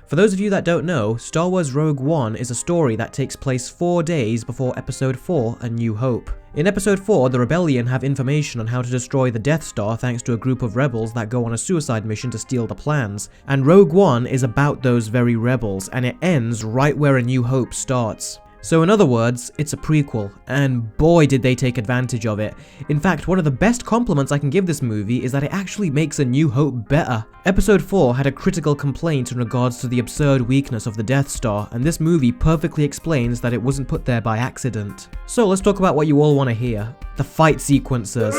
For those of you that don't know, Star Wars Rogue One is a story that takes place 4 days before Episode 4, A New Hope. In Episode 4, the Rebellion have information on how to destroy the Death Star thanks to a group of rebels that go on a suicide mission to steal the plans. And Rogue One is about those very rebels, and it ends right where A New Hope starts. So in other words, it's a prequel, and boy did they take advantage of it. In fact, one of the best compliments I can give this movie is that it actually makes A New Hope better. Episode 4 had a critical complaint in regards to the absurd weakness of the Death Star, and this movie perfectly explains that it wasn't put there by accident. So let's talk about what you all want to hear. The fight sequences.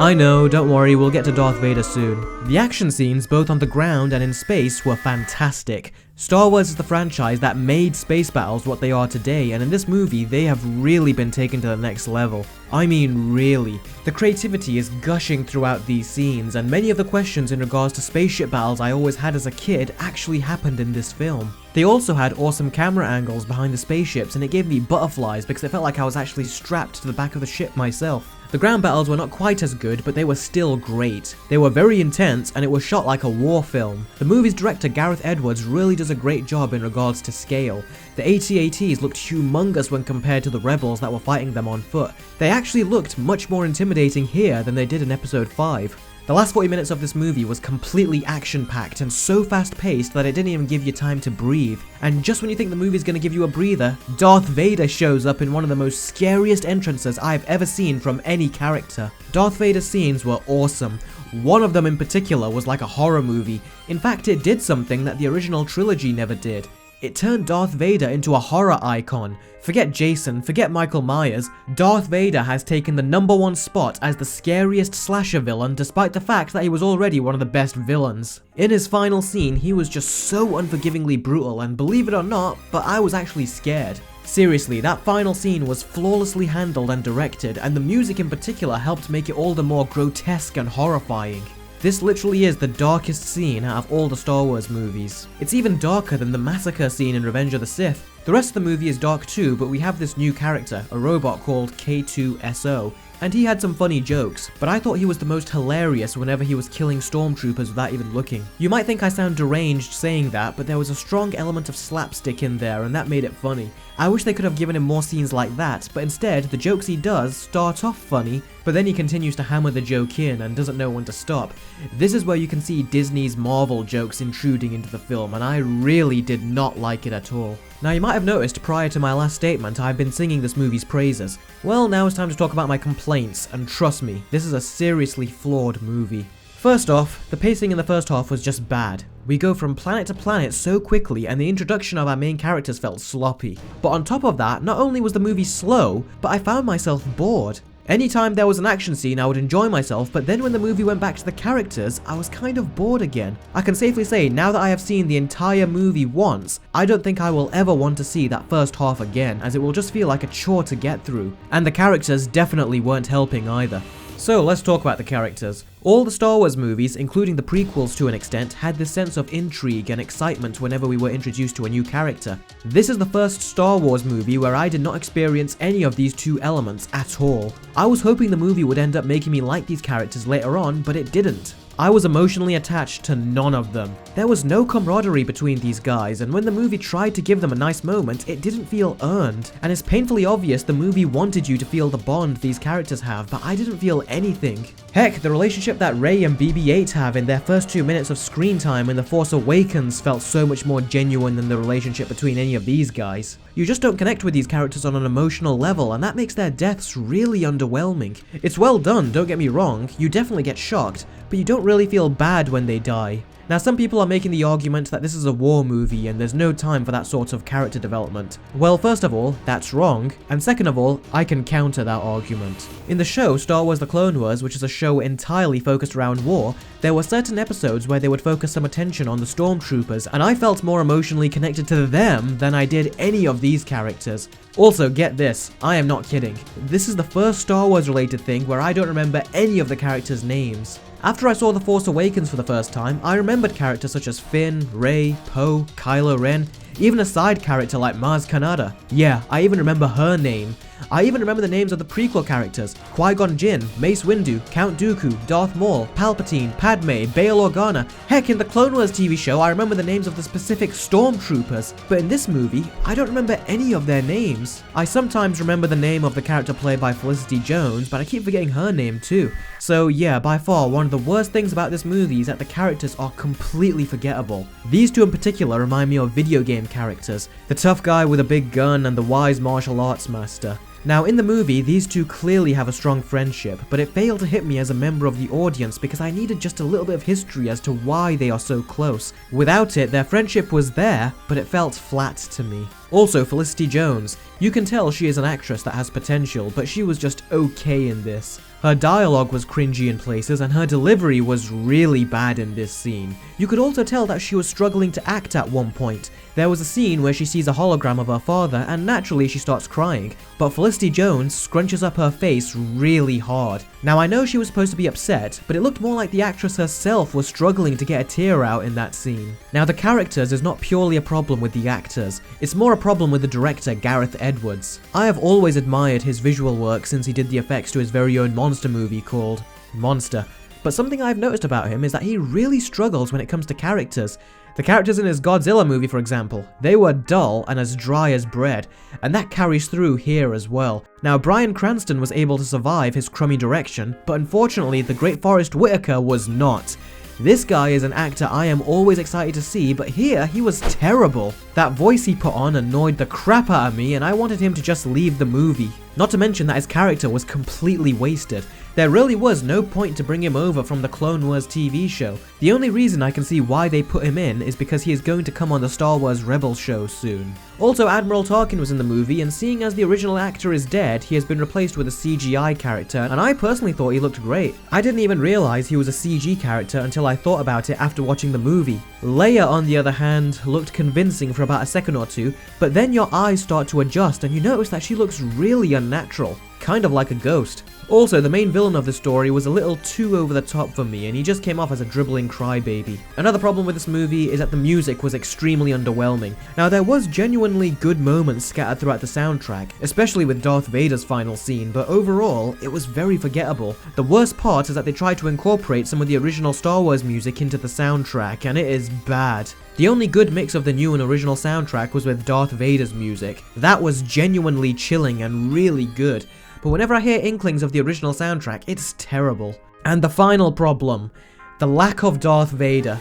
I know, don't worry, we'll get to Darth Vader soon. The action scenes, both on the ground and in space, were fantastic. Star Wars is the franchise that made space battles what they are today, and in this movie, they have really been taken to the next level. I mean, really. The creativity is gushing throughout these scenes, and many of the questions in regards to spaceship battles I always had as a kid actually happened in this film. They also had awesome camera angles behind the spaceships, and it gave me butterflies because it felt like I was actually strapped to the back of the ship myself. The ground battles were not quite as good, but they were still great. They were very intense, and it was shot like a war film. The movie's director Gareth Edwards really does a great job in regards to scale. The AT-ATs looked humongous when compared to the rebels that were fighting them on foot. They actually looked much more intimidating here than they did in Episode 5. The last 40 minutes of this movie was completely action-packed and so fast-paced that it didn't even give you time to breathe. And just when you think the movie's gonna give you a breather, Darth Vader shows up in one of the most scariest entrances I've ever seen from any character. Darth Vader's scenes were awesome. One of them in particular was like a horror movie. In fact, it did something that the original trilogy never did. It turned Darth Vader into a horror icon. Forget Jason, forget Michael Myers, Darth Vader has taken the #1 spot as the scariest slasher villain despite the fact that he was already one of the best villains. In his final scene, he was just so unforgivingly brutal, and believe it or not, but I was actually scared. Seriously, that final scene was flawlessly handled and directed, and the music in particular helped make it all the more grotesque and horrifying. This literally is the darkest scene out of all the Star Wars movies. It's even darker than the massacre scene in Revenge of the Sith. The rest of the movie is dark too, but we have this new character, a robot called K2SO, and he had some funny jokes, but I thought he was the most hilarious whenever he was killing stormtroopers without even looking. You might think I sound deranged saying that, but there was a strong element of slapstick in there, and that made it funny. I wish they could have given him more scenes like that, but instead, the jokes he does start off funny, but then he continues to hammer the joke in and doesn't know when to stop. This is where you can see Disney's Marvel jokes intruding into the film, and I really did not like it at all. Now you might have noticed prior to my last statement I've been singing this movie's praises. Well, now it's time to talk about my complaints, and trust me, this is a seriously flawed movie. First off, the pacing in the first half was just bad. We go from planet to planet so quickly, and the introduction of our main characters felt sloppy. But on top of that, not only was the movie slow, but I found myself bored. Anytime there was an action scene, I would enjoy myself, but then when the movie went back to the characters, I was kind of bored again. I can safely say, now that I have seen the entire movie once, I don't think I will ever want to see that first half again, as it will just feel like a chore to get through. And the characters definitely weren't helping either. So let's talk about the characters. All the Star Wars movies, including the prequels to an extent, had this sense of intrigue and excitement whenever we were introduced to a new character. This is the first Star Wars movie where I did not experience any of these two elements at all. I was hoping the movie would end up making me like these characters later on, but it didn't. I was emotionally attached to none of them. There was no camaraderie between these guys, and when the movie tried to give them a nice moment, it didn't feel earned. And it's painfully obvious the movie wanted you to feel the bond these characters have, but I didn't feel anything. Heck, the relationship that Rey and BB-8 have in their first 2 minutes of screen time in The Force Awakens felt so much more genuine than the relationship between any of these guys. You just don't connect with these characters on an emotional level, and that makes their deaths really underwhelming. It's well done, don't get me wrong, you definitely get shocked, but you don't really feel bad when they die. Now, some people are making the argument that this is a war movie and there's no time for that sort of character development. Well, first of all, that's wrong, and second of all, I can counter that argument. In the show Star Wars The Clone Wars, which is a show entirely focused around war, there were certain episodes where they would focus some attention on the stormtroopers, and I felt more emotionally connected to them than I did any of these characters. Also, get this, I am not kidding. This is the first Star Wars related thing where I don't remember any of the characters' names. After I saw The Force Awakens for the first time, I remembered characters such as Finn, Rey, Poe, Kylo Ren, even a side character like Maz Kanata. Yeah, I even remember her name. I even remember the names of the prequel characters: Qui-Gon Jinn, Mace Windu, Count Dooku, Darth Maul, Palpatine, Padme, Bail Organa. Heck, in the Clone Wars TV show, I remember the names of the specific stormtroopers, but in this movie, I don't remember any of their names. I sometimes remember the name of the character played by Felicity Jones, but I keep forgetting her name too. So yeah, by far, one of the worst things about this movie is that the characters are completely forgettable. These two in particular remind me of video game characters: the tough guy with a big gun and the wise martial arts master. Now, in the movie, these two clearly have a strong friendship, but it failed to hit me as a member of the audience because I needed just a little bit of history as to why they are so close. Without it, their friendship was there, but it felt flat to me. Also, Felicity Jones. You can tell she is an actress that has potential, but she was just okay in this. Her dialogue was cringy in places, and her delivery was really bad in this scene. You could also tell that she was struggling to act at one point. There was a scene where she sees a hologram of her father, and naturally she starts crying, but Felicity Jones scrunches up her face really hard. Now, I know she was supposed to be upset, but it looked more like the actress herself was struggling to get a tear out in that scene. Now, the characters is not purely a problem with the actors, it's more a problem with the director, Gareth Edwards. I have always admired his visual work since he did the effects to his very own monster movie called Monster, but something I've noticed about him is that he really struggles when it comes to characters. The characters in his Godzilla movie, for example, they were dull and as dry as bread, and that carries through here as well. Now, Bryan Cranston was able to survive his crummy direction, but unfortunately the great Forrest Whitaker was not. This guy is an actor I am always excited to see, but here he was terrible. That voice he put on annoyed the crap out of me, and I wanted him to just leave the movie. Not to mention that his character was completely wasted. There really was no point to bring him over from the Clone Wars TV show. The only reason I can see why they put him in is because he is going to come on the Star Wars Rebels show soon. Also, Admiral Tarkin was in the movie, and seeing as the original actor is dead, he has been replaced with a CGI character, and I personally thought he looked great. I didn't even realize he was a CG character until I thought about it after watching the movie. Leia, on the other hand, looked convincing for about a second or two, but then your eyes start to adjust and you notice that she looks really unnatural, kind of like a ghost. Also, the main villain of the story was a little too over the top for me, and he just came off as a dribbling crybaby. Another problem with this movie is that the music was extremely underwhelming. Now, there was genuinely good moments scattered throughout the soundtrack, especially with Darth Vader's final scene, but overall, it was very forgettable. The worst part is that they tried to incorporate some of the original Star Wars music into the soundtrack, and it is bad. The only good mix of the new and original soundtrack was with Darth Vader's music. That was genuinely chilling and really good. But whenever I hear inklings of the original soundtrack, it's terrible. And the final problem, the lack of Darth Vader.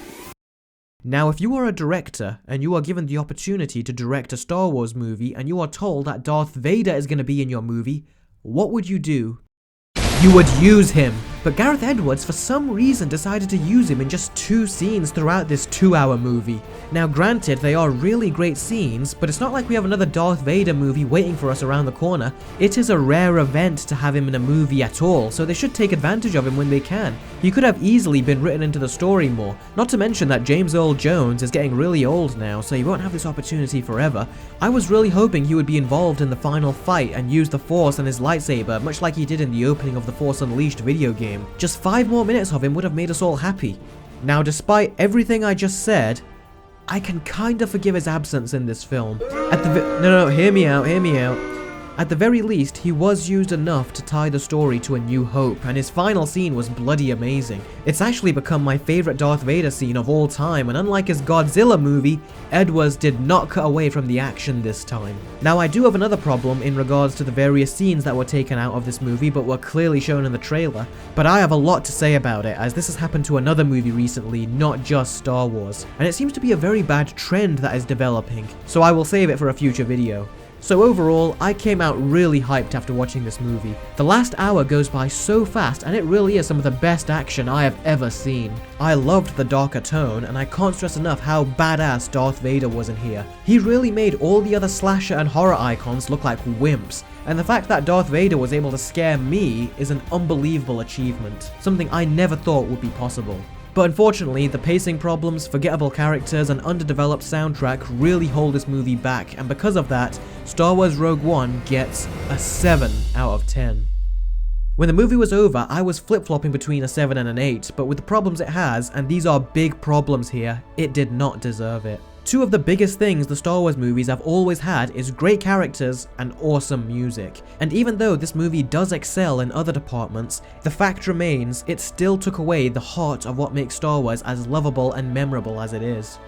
Now, if you are a director and you are given the opportunity to direct a Star Wars movie and you are told that Darth Vader is going to be in your movie, what would you do? You would use him. But Gareth Edwards, for some reason, decided to use him in just 2 scenes throughout this 2-hour movie. Now granted, they are really great scenes, but it's not like we have another Darth Vader movie waiting for us around the corner. It is a rare event to have him in a movie at all, so they should take advantage of him when they can. He could have easily been written into the story more, not to mention that James Earl Jones is getting really old now, so he won't have this opportunity forever. I was really hoping he would be involved in the final fight and use the Force and his lightsaber, much like he did in the opening of the Force Unleashed video game. Just 5 more minutes of him would have made us all happy. Now, despite everything I just said, I can kinda forgive his absence in this film. Hear me out. At the very least, he was used enough to tie the story to A New Hope, and his final scene was bloody amazing. It's actually become my favorite Darth Vader scene of all time, and unlike his Godzilla movie, Edwards did not cut away from the action this time. Now, I do have another problem in regards to the various scenes that were taken out of this movie but were clearly shown in the trailer, but I have a lot to say about it, as this has happened to another movie recently, not just Star Wars, and it seems to be a very bad trend that is developing, so I will save it for a future video. So overall, I came out really hyped after watching this movie. The last hour goes by so fast, and it really is some of the best action I have ever seen. I loved the darker tone, and I can't stress enough how badass Darth Vader was in here. He really made all the other slasher and horror icons look like wimps, and the fact that Darth Vader was able to scare me is an unbelievable achievement, something I never thought would be possible. But unfortunately, the pacing problems, forgettable characters, and underdeveloped soundtrack really hold this movie back, and because of that, Star Wars Rogue One gets a 7 out of 10. When the movie was over, I was flip-flopping between a 7 and an 8, but with the problems it has, and these are big problems here, it did not deserve it. Two of the biggest things the Star Wars movies have always had is great characters and awesome music. And even though this movie does excel in other departments, the fact remains it still took away the heart of what makes Star Wars as lovable and memorable as it is.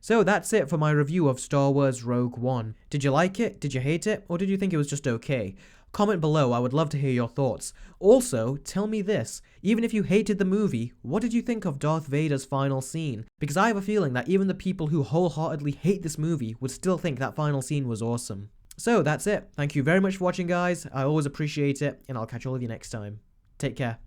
So that's it for my review of Star Wars Rogue One. Did you like it? Did you hate it? Or did you think it was just okay? Comment below, I would love to hear your thoughts. Also, tell me this, even if you hated the movie, what did you think of Darth Vader's final scene? Because I have a feeling that even the people who wholeheartedly hate this movie would still think that final scene was awesome. So that's it. Thank you very much for watching, guys. I always appreciate it, and I'll catch all of you next time. Take care.